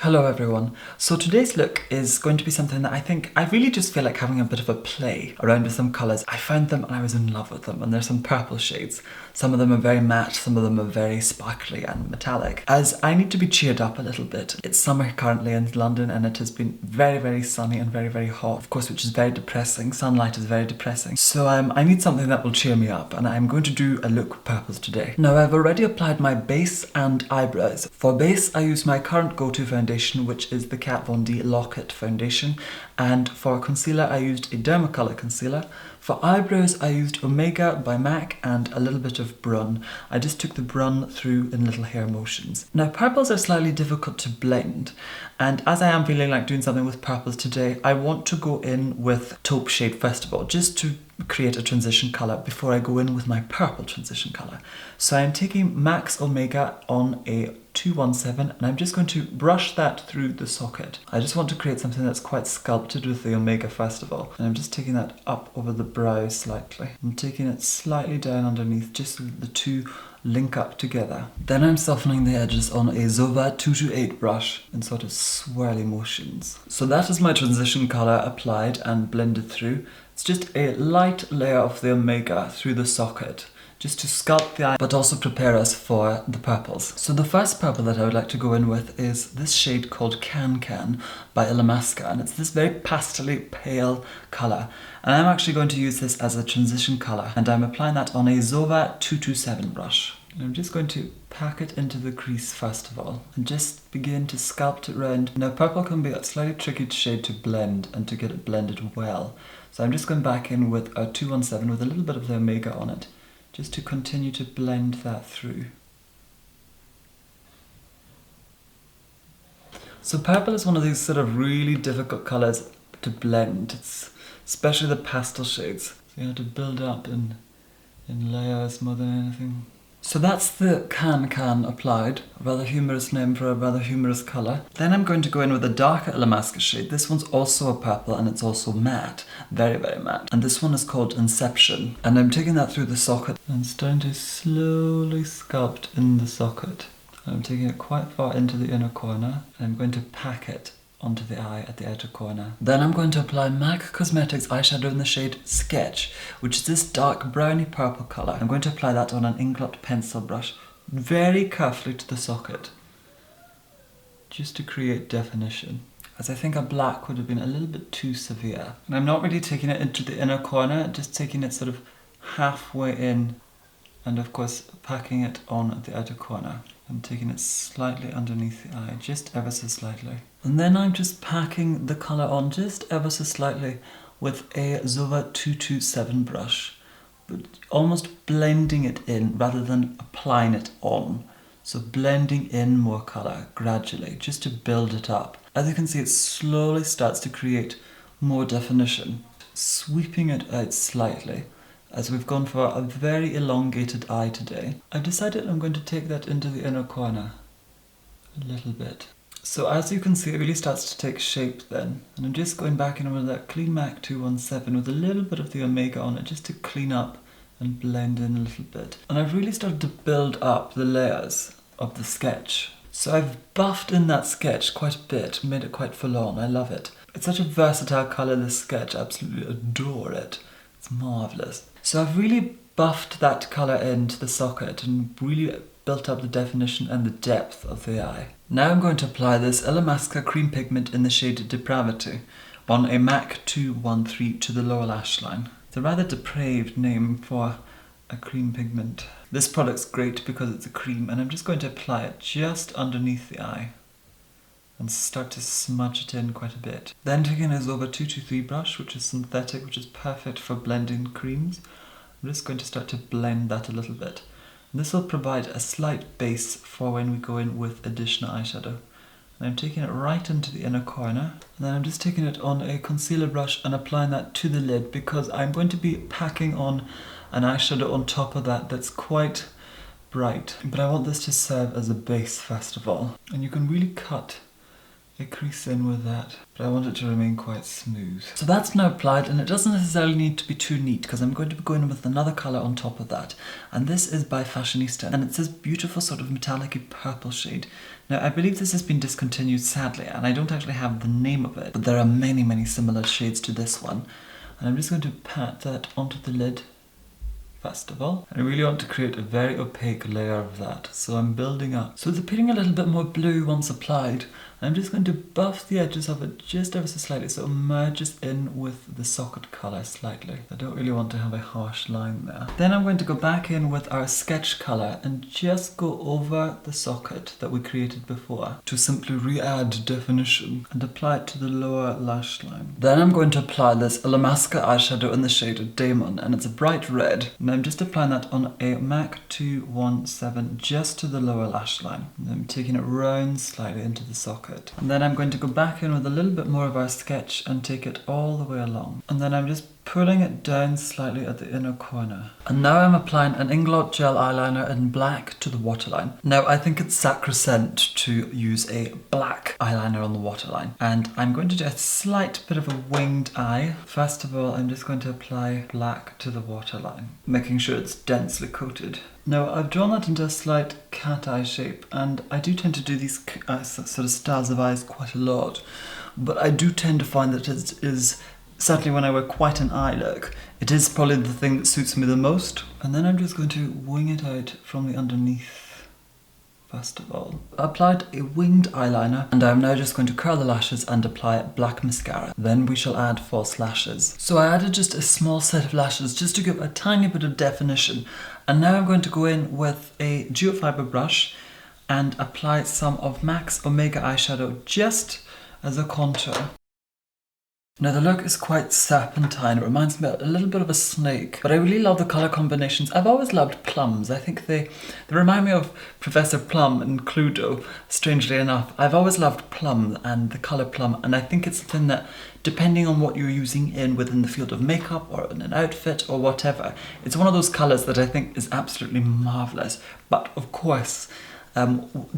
Hello everyone. So today's look is going to be something that I really just feel like having a bit of a play around with some colours. I found them and I was in love with them, and there's some purple shades. Some of them are very matte, some of them are very sparkly and metallic. As I need to be cheered up a little bit. It's summer currently in London and it has been very sunny and very hot, of course, which is very depressing. Sunlight is very depressing. So I need something that will cheer me up, and I'm going to do a look with purples today. Now I've already applied my base and eyebrows. For base I use my current go-to foundation, which is the Kat Von D Lock-It foundation, and for concealer I used a Derma colour concealer. For eyebrows I used Omega by MAC and a little bit of Brun. I just took the Brun through in little hair motions. Now purples are slightly difficult to blend, and as I am feeling like doing something with purples today, I want to go in with taupe shade first of all, just to create a transition colour before I go in with my purple transition colour. So I'm taking MAC's Omega on a 217 and I'm just going to brush that through the socket. I just want to create something that's quite sculpted with the Omega first of all. And I'm just taking that up over the brow slightly. I'm taking it slightly down underneath just so that the two link up together. Then I'm softening the edges on a Zova 228 brush in sort of swirly motions. So that is my transition colour applied and blended through. It's just a light layer of the Omega through the socket, just to sculpt the eye, but also prepare us for the purples. So the first purple that I would like to go in with is this shade called CanCan by Illamasqua, and it's this very pastely pale colour. And I'm actually going to use this as a transition colour, and I'm applying that on a Zova 227 brush. And I'm just going to pack it into the crease first of all, and just begin to sculpt it round. Now purple can be a slightly tricky shade to blend and to get it blended well. So I'm just going back in with a 217 with a little bit of the Omega on it, just to continue to blend that through. So purple is one of these sort of really difficult colours to blend. It's especially the pastel shades. So you have to build up in layers more than anything. So that's the CanCan applied, a rather humorous name for a rather humorous colour. Then I'm going to go in with a darker Illamasqua shade. This one's also a purple and it's also matte, very matte. And this one is called Inception. And I'm taking that through the socket and starting to slowly sculpt in the socket. I'm taking it quite far into the inner corner and I'm going to pack it onto the eye at the outer corner. Then I'm going to apply MAC Cosmetics eyeshadow in the shade Sketch, which is this dark browny purple colour. I'm going to apply that on an Inglot pencil brush very carefully to the socket, just to create definition, as I think a black would have been a little bit too severe. And I'm not really taking it into the inner corner, just taking it sort of halfway in, and of course packing it on at the outer corner. I'm taking it slightly underneath the eye, just ever so slightly. And then I'm just packing the colour on just ever so slightly with a Zova 227 brush, but almost blending it in rather than applying it on. So blending in more colour gradually, just to build it up. As you can see, it slowly starts to create more definition, sweeping it out slightly. As we've gone for a very elongated eye today, I've decided I'm going to take that into the inner corner a little bit. So as you can see, it really starts to take shape then. And I'm just going back in with that clean MAC 217 with a little bit of the Omega on it, just to clean up and blend in a little bit. And I've really started to build up the layers of the sketch. So I've buffed in that sketch quite a bit, made it quite full on. I love it. It's such a versatile colour, this sketch. I absolutely adore it. It's marvellous. So I've really buffed that colour into the socket and really built up the definition and the depth of the eye. Now I'm going to apply this Illamasqua cream pigment in the shade Depraved on a MAC 213 to the lower lash line. It's a rather depraved name for a cream pigment. This product's great because it's a cream, and I'm just going to apply it just underneath the eye and start to smudge it in quite a bit. Then taking a Zova 223 brush, which is synthetic, which is perfect for blending creams, I'm just going to start to blend that a little bit. And this will provide a slight base for when we go in with additional eyeshadow. And I'm taking it right into the inner corner, and then I'm just taking it on a concealer brush and applying that to the lid, because I'm going to be packing on an eyeshadow on top of that that's quite bright. But I want this to serve as a base first of all. And you can really cut a crease in with that, but I want it to remain quite smooth. So that's now applied, and it doesn't necessarily need to be too neat because I'm going to be going in with another colour on top of that. And this is by Fashionista, and it's this beautiful sort of metallic-y purple shade. Now I believe this has been discontinued sadly, and I don't actually have the name of it, but there are many, many similar shades to this one. And I'm just going to pat that onto the lid first of all. I really want to create a very opaque layer of that, so I'm building up. So it's appearing a little bit more blue once applied. I'm just going to buff the edges of it just ever so slightly so it merges in with the socket colour slightly. I don't really want to have a harsh line there. Then I'm going to go back in with our sketch colour and just go over the socket that we created before to simply re-add definition and apply it to the lower lash line. Then I'm going to apply this Illamasqua eyeshadow in the shade Daemon, and it's a bright red. And I'm just applying that on a MAC 217 just to the lower lash line. And I'm taking it round slightly into the socket. And then I'm going to go back in with a little bit more of our sketch and take it all the way along. And then I'm just pulling it down slightly at the inner corner. And now I'm applying an Inglot gel eyeliner in black to the waterline. Now I think it's sacrosanct to use a black eyeliner on the waterline. And I'm going to do a slight bit of a winged eye. First of all, I'm just going to apply black to the waterline, making sure it's densely coated. Now I've drawn that into a slight cat eye shape, and I do tend to do these sort of styles of eyes quite a lot, but I do tend to find that it is, certainly when I wear quite an eye look, it is probably the thing that suits me the most. And then I'm just going to wing it out from the underneath. First of all, I applied a winged eyeliner, and I'm now just going to curl the lashes and apply black mascara. Then we shall add false lashes. So I added just a small set of lashes just to give a tiny bit of definition. And now I'm going to go in with a geofiber brush and apply some of MAC's Omega eyeshadow just as a contour. Now the look is quite serpentine. It reminds me a little bit of a snake, but I really love the colour combinations. I've always loved plums. I think they remind me of Professor Plum in Cluedo, strangely enough. I've always loved plum and the colour plum, and I think it's something that, depending on what you're using within the field of makeup or in an outfit or whatever, it's one of those colours that I think is absolutely marvellous. But of course,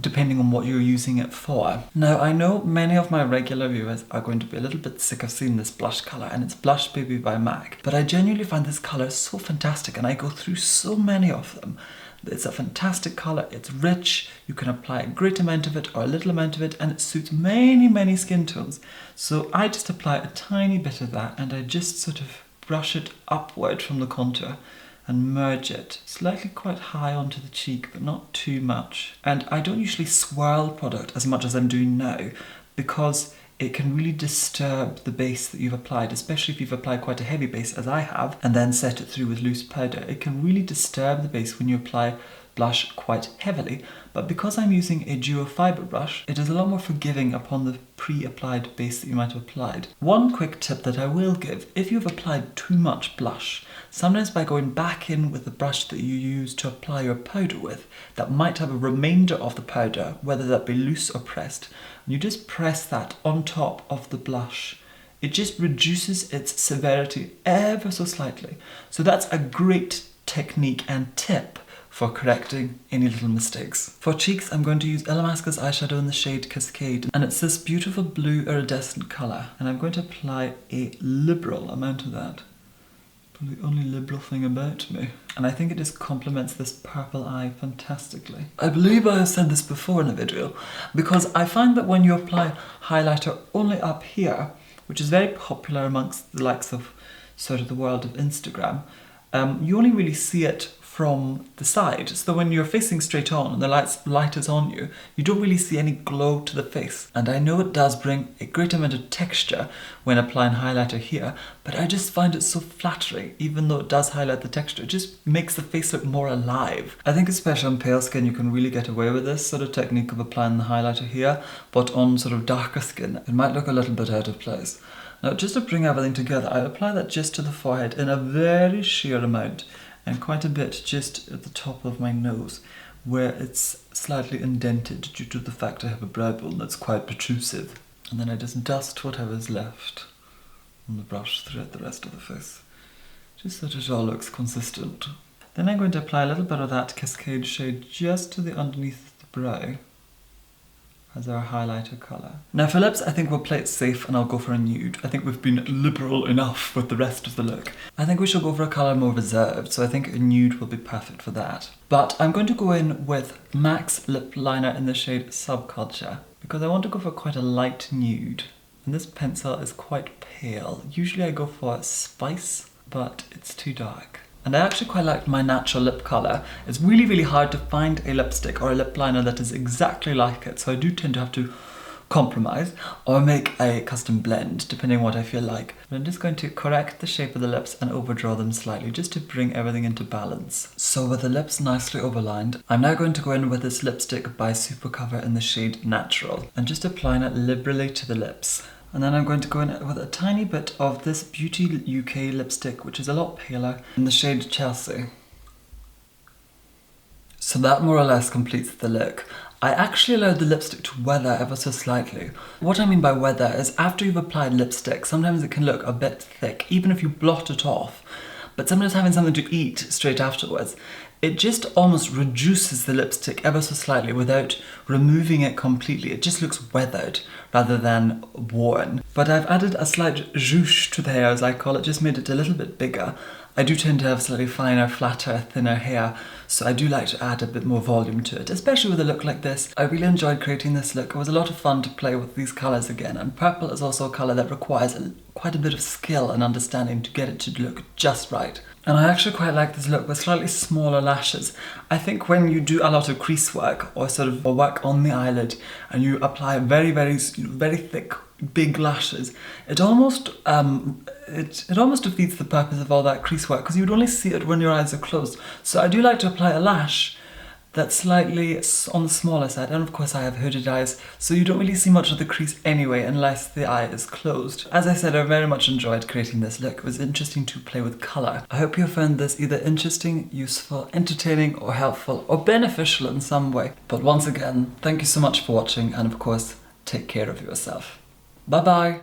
depending on what you're using it for. Now I know many of my regular viewers are going to be a little bit sick of seeing this blush colour, and it's Blush Baby by MAC, but I genuinely find this colour so fantastic, and I go through so many of them. It's a fantastic colour, it's rich, you can apply a great amount of it or a little amount of it, and it suits many, many skin tones. So I just apply a tiny bit of that, and I just sort of brush it upward from the contour and merge it slightly quite high onto the cheek, but not too much. And I don't usually swirl product as much as I'm doing now, because it can really disturb the base that you've applied, especially if you've applied quite a heavy base as I have, and then set it through with loose powder. It can really disturb the base when you apply blush quite heavily, but because I'm using a duo fibre brush, it is a lot more forgiving upon the pre-applied base that you might have applied. One quick tip that I will give: if you've applied too much blush, sometimes by going back in with the brush that you use to apply your powder with, that might have a remainder of the powder, whether that be loose or pressed, and you just press that on top of the blush. It just reduces its severity ever so slightly. So that's a great technique and tip for correcting any little mistakes. For cheeks, I'm going to use Illamasqua's eyeshadow in the shade Cascade, and it's this beautiful blue iridescent colour, and I'm going to apply a liberal amount of that. Probably the only liberal thing about me. And I think it just complements this purple eye fantastically. I believe I have said this before in a video, because I find that when you apply highlighter only up here, which is very popular amongst the likes of sort of the world of Instagram, you only really see it from the side. So when you're facing straight on and the light is on you, you don't really see any glow to the face. And I know it does bring a great amount of texture when applying highlighter here, but I just find it so flattering. Even though it does highlight the texture, it just makes the face look more alive. I think especially on pale skin you can really get away with this sort of technique of applying the highlighter here, but on sort of darker skin it might look a little bit out of place. Now just to bring everything together, I apply that just to the forehead in a very sheer amount, and quite a bit just at the top of my nose, where it's slightly indented due to the fact I have a brow bone that's quite protrusive. And then I just dust whatever's left on the brush throughout the rest of the face, just so that it all looks consistent. Then I'm going to apply a little bit of that Cascade shade just to the underneath of the brow, as our highlighter colour. Now for lips, I think we'll play it safe and I'll go for a nude. I think we've been liberal enough with the rest of the look. I think we shall go for a colour more reserved, so I think a nude will be perfect for that. But I'm going to go in with MAC's lip liner in the shade Subculture, because I want to go for quite a light nude. And this pencil is quite pale. Usually I go for Spice, but it's too dark. And I actually quite like my natural lip colour. It's really, really hard to find a lipstick or a lip liner that is exactly like it, so I do tend to have to compromise or make a custom blend, depending on what I feel like. But I'm just going to correct the shape of the lips and overdraw them slightly, just to bring everything into balance. So with the lips nicely overlined, I'm now going to go in with this lipstick by SuperCover in the shade Natural, and just applying it liberally to the lips. And then I'm going to go in with a tiny bit of this Beauty UK lipstick, which is a lot paler, in the shade Chelsea. So that more or less completes the look. I actually allowed the lipstick to weather ever so slightly. What I mean by weather is after you've applied lipstick, sometimes it can look a bit thick, even if you blot it off. But sometimes having something to eat straight afterwards, it just almost reduces the lipstick ever so slightly without removing it completely. It just looks weathered rather than worn. But I've added a slight zhoosh to the hair, as I call it, just made it a little bit bigger. I do tend to have slightly finer, flatter, thinner hair, so I do like to add a bit more volume to it, especially with a look like this. I really enjoyed creating this look. It was a lot of fun to play with these colours again, and purple is also a colour that requires quite a bit of skill and understanding to get it to look just right. And I actually quite like this look with slightly smaller lashes. I think when you do a lot of crease work or sort of work on the eyelid and you apply very, very thick, big lashes, it almost defeats the purpose of all that crease work, because you would only see it when your eyes are closed. So I do like to apply a lash that's slightly on the smaller side, and of course I have hooded eyes, so you don't really see much of the crease anyway unless the eye is closed. As I said, I very much enjoyed creating this look. It was interesting to play with colour. I hope you found this either interesting, useful, entertaining, or helpful, or beneficial in some way. But once again, thank you so much for watching, and of course, take care of yourself. Bye bye!